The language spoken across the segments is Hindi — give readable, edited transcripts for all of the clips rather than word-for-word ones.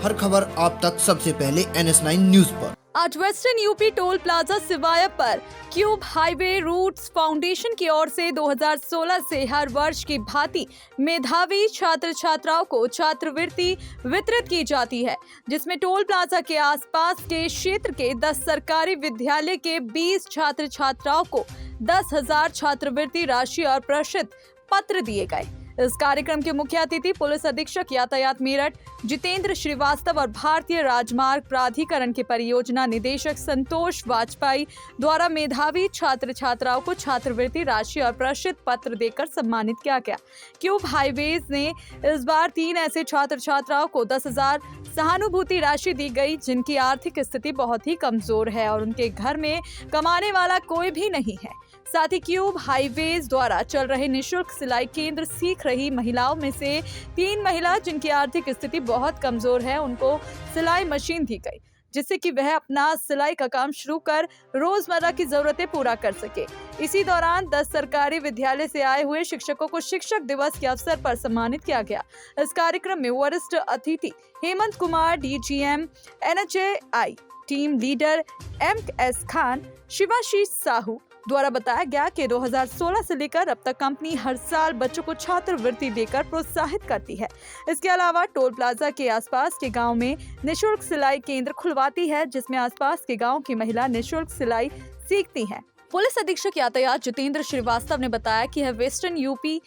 हर खबर आप तक सबसे पहले NS9 न्यूज पर। आज western UP toll plaza Siwaya पर क्यूब हाईवे रूट्स फाउंडेशन की ओर से 2016 से हर वर्ष की भांति मेधावी छात्र छात्राओं को छात्रवृत्ति वितरित की जाती है, जिसमें टोल प्लाजा के आसपास के क्षेत्र के 10 सरकारी विद्यालय के 20 छात्र छात्राओं को 10,000 छात्रवृत्ति राशि और प्रशस्ति पत्र दिए गए। इस कार्यक्रम के मुख्य अतिथि पुलिस अधीक्षक यातायात मेरठ जितेंद्र श्रीवास्तव और भारतीय राजमार्ग प्राधिकरण के परियोजना निदेशक संतोष वाजपेयी द्वारा मेधावी छात्र छात्राओं को छात्रवृत्ति राशि और प्रशस्ति पत्र देकर सम्मानित किया गया। क्यूब हाईवेज ने इस बार 3 ऐसे छात्र छात्राओं को 10,000 सहानुभूति राशि दी गई, जिनकी आर्थिक स्थिति बहुत ही कमजोर है और उनके घर में कमाने वाला कोई भी नहीं है। साथ ही क्यूब हाईवेज द्वारा चल रहे निशुल्क सिलाई केंद्र सीख रही महिलाओं में से 3 महिला जिनकी आर्थिक स्थिति बहुत कमजोर है, उनको सिलाई मशीन दी गई, जिससे कि वह अपना सिलाई का काम शुरू कर रोजमर्रा की जरूरतें पूरा कर सके। इसी दौरान 10 सरकारी विद्यालय से आए हुए शिक्षकों को शिक्षक दिवस के अवसर पर सम्मानित किया गया। इस कार्यक्रम में वरिष्ठ अतिथि Hemant Kumar, DGM NHAI team leader MS Khan, Shivashish Sahu द्वारा बताया गया कि 2016 से लेकर अब तक कंपनी हर साल बच्चों को छात्रवृत्ति देकर प्रोत्साहित करती है। इसके अलावा टोल प्लाजा के आसपास के गांव में निशुल्क सिलाई केंद्र खुलवाती है, जिसमें आसपास के गांव की महिला निशुल्क सिलाई सीखती हैं। पुलिस अधीक्षक यातायात जितेंद्र श्रीवास्तव ने बताया कि यह वेस्टर्न यूपी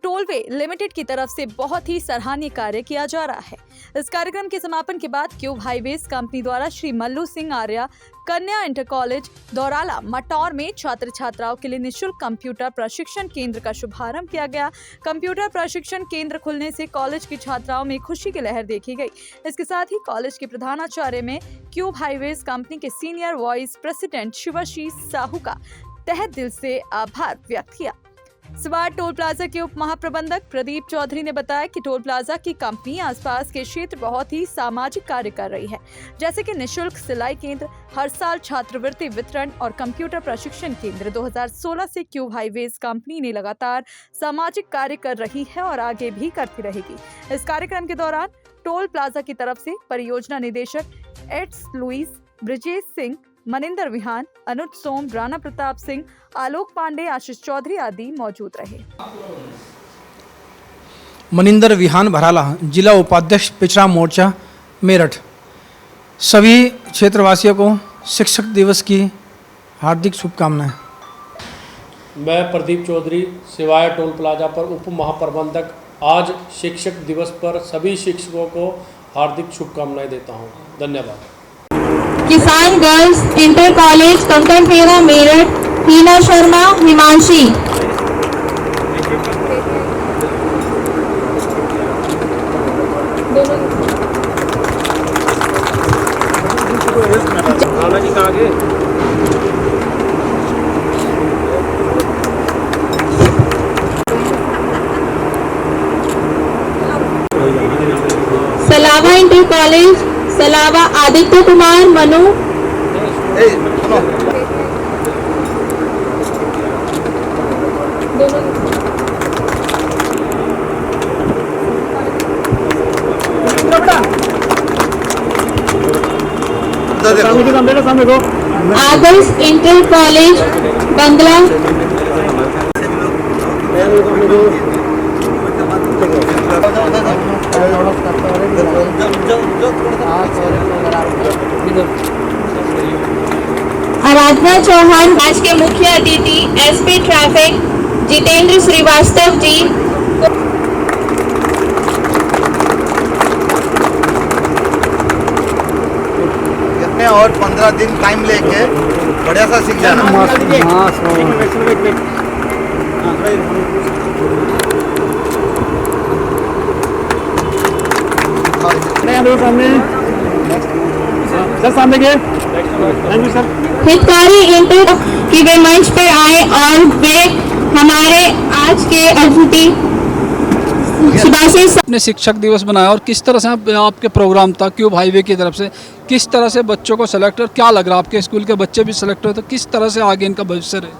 टोलवे लिमिटेड की तरफ से बहुत ही सराहनीय कार्य किया जा रहा है। इस कार्यक्रम के समापन के बाद क्यूब हाईवेज कंपनी द्वारा श्री मल्लू सिंह आर्या कन्या इंटर कॉलेज दौराला मटौर में छात्र छात्राओं के लिए निःशुल्क कंप्यूटर प्रशिक्षण केंद्र का शुभारंभ किया गया। कंप्यूटर प्रशिक्षण केंद्र खुलने से कॉलेज की छात्राओं में खुशी की लहर देखी गई। इसके साथ ही कॉलेज के प्रधानाचार्य में क्यूब हाईवेज कंपनी के senior vice president Shivashish Sahu का तहे दिल से आभार व्यक्त किया। सिवाड़ टोल प्लाजा के उप महाप्रबंधक प्रदीप चौधरी ने बताया कि टोल प्लाजा की कंपनी आसपास के क्षेत्र बहुत ही सामाजिक कार्य कर रही है, जैसे कि निशुल्क सिलाई केंद्र, हर साल छात्रवृत्ति वितरण और कंप्यूटर प्रशिक्षण केंद्र। 2016 से क्यूब हाईवेज कंपनी ने लगातार सामाजिक कार्य कर रही है और आगे भी करती रहेगी। इस कार्यक्रम के दौरान टोल प्लाजा की तरफ से परियोजना निदेशक एड्स लुइस, ब्रिजेश सिंह, मनिंदर विहान, अनुज सोम, राणा प्रताप सिंह, आलोक पांडे, आशीष चौधरी आदि मौजूद रहे। मनिंदर विहान भराला, जिला उपाध्यक्ष पिछड़ा मोर्चा मेरठ। सभी क्षेत्रवासियों को शिक्षक दिवस की हार्दिक शुभकामनाएं। मैं प्रदीप चौधरी, सिवाय टोल प्लाजा पर उप महाप्रबंधक, आज शिक्षक दिवस पर सभी शिक्षकों को हार्दिक शुभकामनाएं देता हूं। धन्यवाद। Kisan girls inter college Kankarkhera Meerut, Heena Sharma, Himanshi. Salawa inter college Salawa, Aditya Kumar, Manu. Adarsh inter college Bangla. Aradhana Chauhan, आज के मुख्य अतिथि SP ट्रैफिक जितेंद्र श्रीवास्तव जी। इतने और 15 दिन टाइम लेके बढ़िया सा सीख जाना। हितकारी इंटर की वे मंच पर आए और वे हमारे आज के अतिथि अपने शिक्षक दिवस बनाया और किस तरह से आपके प्रोग्राम था क्यूब हाईवे की तरफ से, किस तरह से बच्चों को सेलेक्ट और क्या लग रहा है आपके स्कूल के बच्चे भी सेलेक्ट हुए तो किस तरह से आगे इनका भविष्य रहे?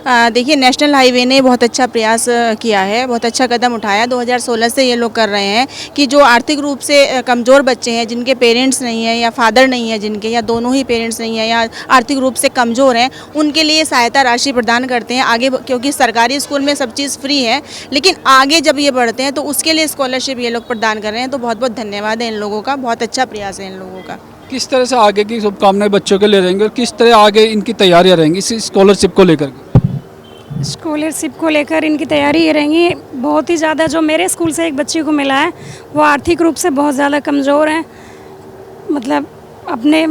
देखिए, नेशनल हाईवे ने बहुत अच्छा प्रयास किया है, बहुत अच्छा कदम उठाया। 2016 से ये लोग कर रहे हैं कि जो आर्थिक रूप से कमज़ोर बच्चे हैं, जिनके पेरेंट्स नहीं हैं या फादर नहीं है जिनके, या दोनों ही पेरेंट्स नहीं हैं या आर्थिक रूप से कमज़ोर हैं, उनके लिए सहायता राशि प्रदान करते हैं आगे, क्योंकि सरकारी स्कूल में सब चीज़ फ्री है, लेकिन आगे जब ये बढ़ते हैं तो उसके लिए स्कॉलरशिप ये लोग प्रदान कर रहे हैं। तो बहुत बहुत धन्यवाद है इन लोगों का, बहुत अच्छा प्रयास है इन लोगों का। किस तरह से आगे की शुभकामनाएं बच्चों के लिए रहेंगी और किस तरह आगे इनकी तैयारियां रहेंगी इस स्कॉलरशिप को लेकर? स्कॉलरशिप को लेकर इनकी तैयारी ये रहेंगी बहुत ही ज़्यादा। जो मेरे स्कूल से एक बच्ची को मिला है वो आर्थिक रूप से बहुत ज़्यादा कमज़ोर हैं, मतलब अपने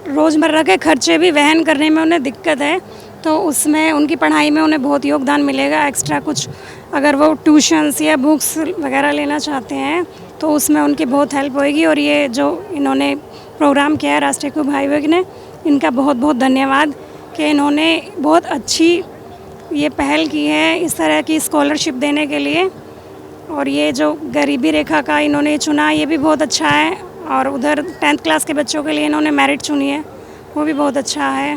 रोज़मर्रा के खर्चे भी वहन करने में उन्हें दिक्कत है, तो उसमें उनकी पढ़ाई में उन्हें बहुत योगदान मिलेगा। एक्स्ट्रा कुछ अगर वो ट्यूशन्स या बुक्स वगैरह लेना चाहते हैं तो उसमें उनकी बहुत हेल्प होएगी। और ये जो इन्होंने प्रोग्राम किया है राष्ट्रीय क्यूब हाईवे ने, इनका बहुत बहुत धन्यवाद कि इन्होंने बहुत अच्छी ये पहल की है इस तरह की स्कॉलरशिप देने के लिए। और ये जो गरीबी रेखा का इन्होंने चुना, ये भी बहुत अच्छा है। और उधर 10th क्लास के बच्चों के लिए इन्होंने मेरिट चुनी है, वो भी बहुत अच्छा है।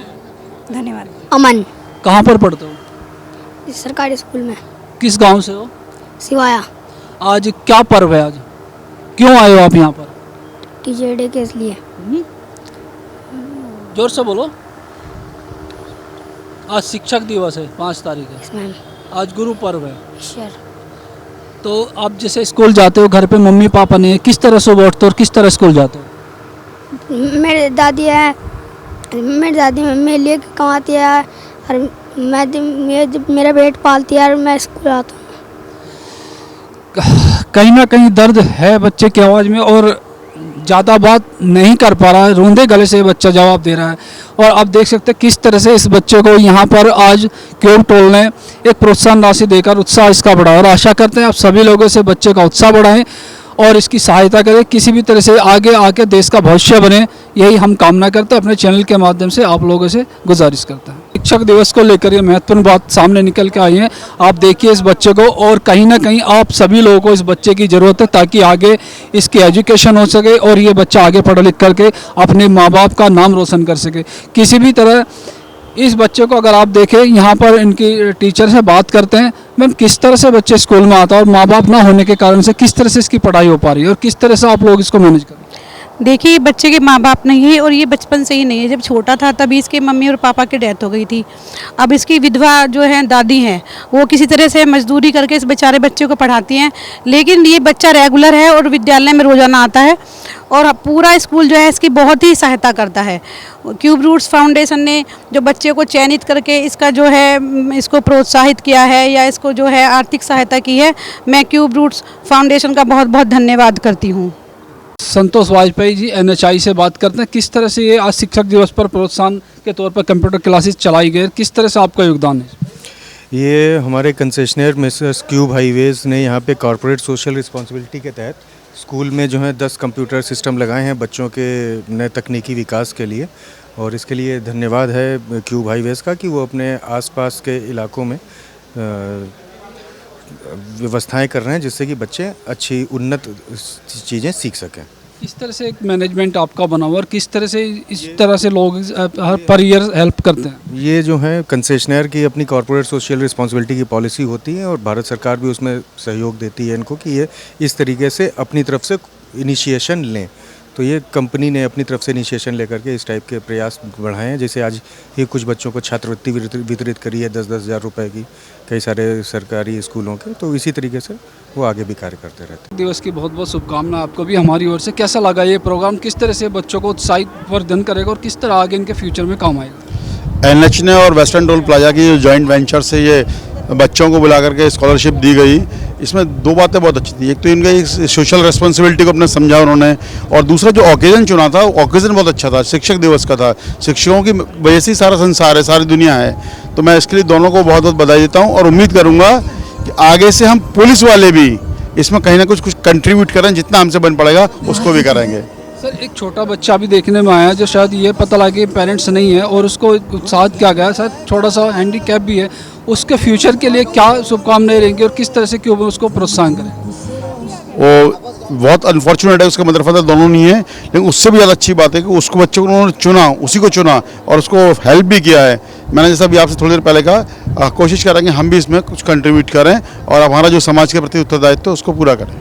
धन्यवाद। अमन। कहाँ पर पढ़ते हो? सरकारी स्कूल में। किस गांव से हो? सिवाया। आज क्या पर्व है? आज क्यों आए हो आप यहाँ पर? टीचर डे के लिए। जोर से बोलो। आज शिक्षक दिवस है, 5 तारीख है। आज गुरु पर्व है। सर। तो आप जैसे स्कूल जाते हो, घर पे मम्मी पापा नहीं है, किस तरह से बैठते हो और किस तरह स्कूल जाते हो? मेरी दादी है, मेरी दादी मेरे लिए कमाती है और मेरा पेट पालती है और मैं स्कूल आता हूँ। कहीं ना कहीं दर्द है बच्चे की आवाज़ में और ज़्यादा बात नहीं कर पा रहा है, रोंदे गले से बच्चा जवाब दे रहा है। और आप देख सकते हैं किस तरह से इस बच्चे को यहाँ पर आज क्यूब टोल ने एक प्रोत्साहन राशि देकर उत्साह इसका बढ़ाया। और आशा करते हैं आप सभी लोगों से बच्चे का उत्साह बढ़ाएं और इसकी सहायता करें, किसी भी तरह से आगे आके देश का भविष्य बने, यही हम कामना करते हैं। अपने चैनल के माध्यम से आप लोगों से गुजारिश करते हैं। शिक्षक दिवस को लेकर ये महत्वपूर्ण बात सामने निकल के आई है। आप देखिए इस बच्चे को, और कहीं ना कहीं आप सभी लोगों को इस बच्चे की ज़रूरत है ताकि आगे इसकी एजुकेशन हो सके और ये बच्चा आगे पढ़ लिख करके अपने माँ बाप का नाम रोशन कर सके। किसी भी तरह इस बच्चे को अगर आप देखें, यहाँ पर इनकी टीचर से बात करते हैं, मैम किस तरह से बच्चे स्कूल में आता है और माँ बाप ना होने के कारण से किस तरह से इसकी पढ़ाई हो पा रही है और किस तरह से आप लोग इसको मैनेज करें? देखिए, बच्चे के माँ बाप नहीं है और ये बचपन से ही नहीं है। जब छोटा था तभी इसके मम्मी और पापा की डेथ हो गई थी। अब इसकी विधवा जो है दादी हैं, वो किसी तरह से मजदूरी करके इस बेचारे बच्चे को पढ़ाती हैं। लेकिन ये बच्चा रेगुलर है और विद्यालय में रोज़ाना आता है और पूरा स्कूल जो है इसकी बहुत ही सहायता करता है। क्यूब रूट्स फाउंडेशन ने जो बच्चे को चयनित करके इसका जो है इसको प्रोत्साहित किया है या इसको जो है आर्थिक सहायता की है, मैं क्यूब रूट्स फाउंडेशन का बहुत बहुत धन्यवाद करती हूँ। संतोष वाजपेयी जी NHI से बात करते हैं। किस तरह से ये आज शिक्षक दिवस पर प्रोत्साहन के तौर पर कंप्यूटर क्लासेस चलाई गई, किस तरह से आपका योगदान है? ये हमारे कंसेशनर मिसेस क्यूब हाईवेज़ ने यहाँ पे कॉर्पोरेट सोशल रिस्पॉन्सिबिलिटी के तहत स्कूल में जो है 10 कंप्यूटर सिस्टम लगाए हैं बच्चों के नए तकनीकी विकास के लिए। और इसके लिए धन्यवाद है क्यूब हाईवेज़ का कि वो अपने आसपास के इलाकों में व्यवस्थाएं कर रहे हैं जिससे कि बच्चे अच्छी उन्नत चीज़ें सीख सकें। किस तरह से एक मैनेजमेंट आपका बना हुआ और किस तरह से इस तरह से लोग हर पर ईयर हेल्प करते हैं? ये जो है कंसेशनर की अपनी कॉर्पोरेट सोशल रिस्पॉन्सिबिलिटी की पॉलिसी होती है और भारत सरकार भी उसमें सहयोग देती है इनको कि ये इस तरीके से अपनी तरफ से इनिशिएशन लें। तो ये कंपनी ने अपनी तरफ से इनिशिएशन लेकर के इस टाइप के प्रयास बढ़ाए हैं। जैसे आज ही कुछ बच्चों को छात्रवृत्ति वितरित करी है 10-10 हज़ार रुपये की कई सारे सरकारी स्कूलों के। तो इसी तरीके से वो आगे भी कार्य करते रहते हैं। दिवस की बहुत बहुत शुभकामनाएं आपको भी हमारी ओर से। कैसा लगा ये प्रोग्राम, किस तरह से बच्चों को उत्साहित वर्धन करेगा और किस तरह आगे इनके फ्यूचर में काम आएगा? NH ने और वेस्टर्न टोल प्लाजा की जॉइंट वेंचर से ये बच्चों को बुला करके स्कॉलरशिप दी गई, इसमें 2 बातें बहुत अच्छी थी। एक तो इनका सोशल रिस्पॉन्सिबिलिटी को अपने समझा उन्होंने, और दूसरा जो ओकेजन चुना था वो ओकेजन बहुत अच्छा था, शिक्षक दिवस का था। शिक्षकों की वजह से सारा संसार है, सारी दुनिया है। तो मैं इसके लिए दोनों को बहुत बहुत बधाई देता हूँ और उम्मीद करूँगा कि आगे से हम पुलिस वाले भी इसमें कहीं ना कुछ कंट्रीब्यूट करें, जितना हमसे बन पड़ेगा उसको भी करेंगे। सर, एक छोटा बच्चा भी देखने में आया जो शायद ये पता लगा कि पेरेंट्स नहीं है और उसको उत्साहित किया गया, शायद थोड़ा सा हैंडीकैप भी है, उसके फ्यूचर के लिए क्या शुभकामनाएं रहेंगी और किस तरह से क्यों उसको प्रोत्साहन करें? वो बहुत अनफॉर्चुनेट है, उसका मदर फादर दोनों नहीं है, लेकिन उससे भी ज़्यादा अच्छी बात है कि उसको बच्चे को उन्होंने चुना, उसी को चुना और उसको हेल्प भी किया है। मैंने जैसा अभी आपसे थोड़ी देर पहले कहा, कोशिश करेंगे हम भी इसमें कुछ कंट्रीब्यूट करें और हमारा जो समाज के प्रति उत्तरदायित्व है उसको पूरा करें।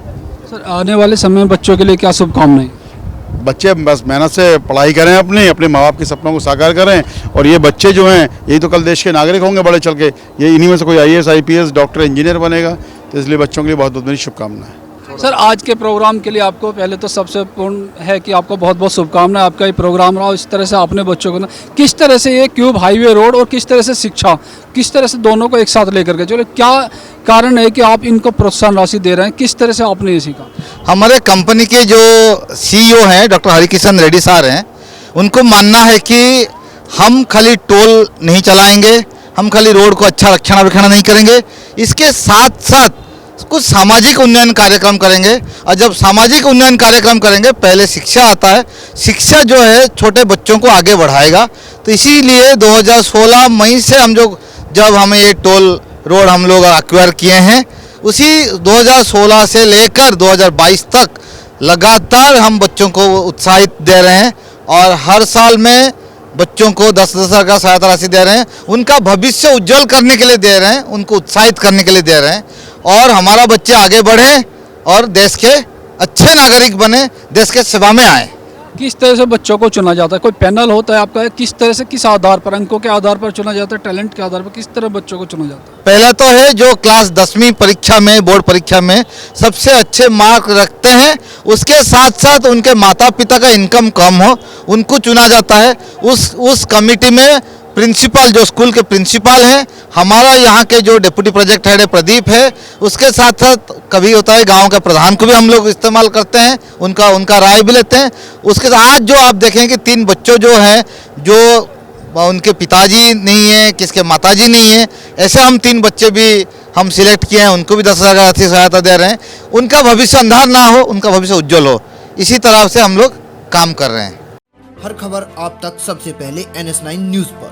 सर आने वाले समय में बच्चों के लिए क्या शुभकामनाएं? बच्चे बस मेहनत से पढ़ाई करें, अपने माँ बाप के सपनों को साकार करें, और ये बच्चे जो हैं यही तो कल देश के नागरिक होंगे बड़े चल के, ये इन्हीं में से कोई IAS IPS डॉक्टर इंजीनियर बनेगा। तो इसलिए बच्चों के लिए बहुत बहुत मेरी शुभकामनाएं। सर आज के प्रोग्राम के लिए आपको पहले तो सबसे पूर्ण है कि आपको बहुत बहुत शुभकामनाएं। आपका ये प्रोग्राम रहा, इस तरह से अपने बच्चों को ना किस तरह से ये क्यूब हाईवे रोड और किस तरह से शिक्षा, किस तरह से दोनों को एक साथ लेकर के चलो, क्या कारण है कि आप इनको प्रोत्साहन राशि दे रहे हैं, किस तरह से आपने ये सीखा? हमारे कंपनी के जो CEO हैं डॉक्टर हरिकिशन रेड्डी सर हैं, उनको मानना है कि हम खाली टोल नहीं चलाएंगे, हम खाली रोड को अच्छा रक्षणाबेक्षण नहीं करेंगे, इसके साथ साथ कुछ सामाजिक उन्नयन कार्यक्रम करेंगे। और जब सामाजिक उन्नयन कार्यक्रम करेंगे, पहले शिक्षा आता है, शिक्षा जो है छोटे बच्चों को आगे बढ़ाएगा। तो इसीलिए 2016 मई से जब हमें ये टोल रोड हम लोग एक्वायर किए हैं, उसी 2016 से लेकर 2022 तक लगातार हम बच्चों को उत्साहित दे रहे हैं और हर साल में बच्चों को 10,000 का सहायता राशि दे रहे हैं, उनका भविष्य उज्जवल करने के लिए दे रहे हैं, उनको उत्साहित करने के लिए दे रहे हैं, और हमारा बच्चे आगे बढ़े और देश के अच्छे नागरिक बने, देश के सेवा में आए। किस तरह से बच्चों को चुना जाता है? कोई पैनल होता है आपका? किस तरह से, किस आधार पर, अंकों के आधार पर चुना जाता है, टैलेंट के आधार पर, किस तरह बच्चों को चुना जाता है? पहला तो है जो क्लास 10वीं परीक्षा में, बोर्ड परीक्षा में सबसे अच्छे मार्क रखते हैं, उसके साथ साथ उनके माता पिता का इनकम कम हो, उनको चुना जाता है। उस कमेटी में प्रिंसिपल, जो स्कूल के प्रिंसिपल हैं, हमारा यहाँ के जो डिप्टी प्रोजेक्ट हेड प्रदीप है, उसके साथ साथ कभी होता है गांव के प्रधान को भी हम लोग इस्तेमाल करते हैं, उनका राय भी लेते हैं। उसके साथ जो आप देखें कि 3 बच्चों जो हैं, जो उनके पिताजी नहीं है, किसके माताजी नहीं है, ऐसे हम 3 बच्चे भी हम सिलेक्ट किए हैं, उनको भी 10,000 का आर्थिक सहायता दे रहे हैं। उनका भविष्य अंधार ना हो, उनका भविष्य उज्जवल हो, इसी तरह से हम लोग काम कर रहे हैं। हर खबर आप तक सबसे पहले NS9 न्यूज पर।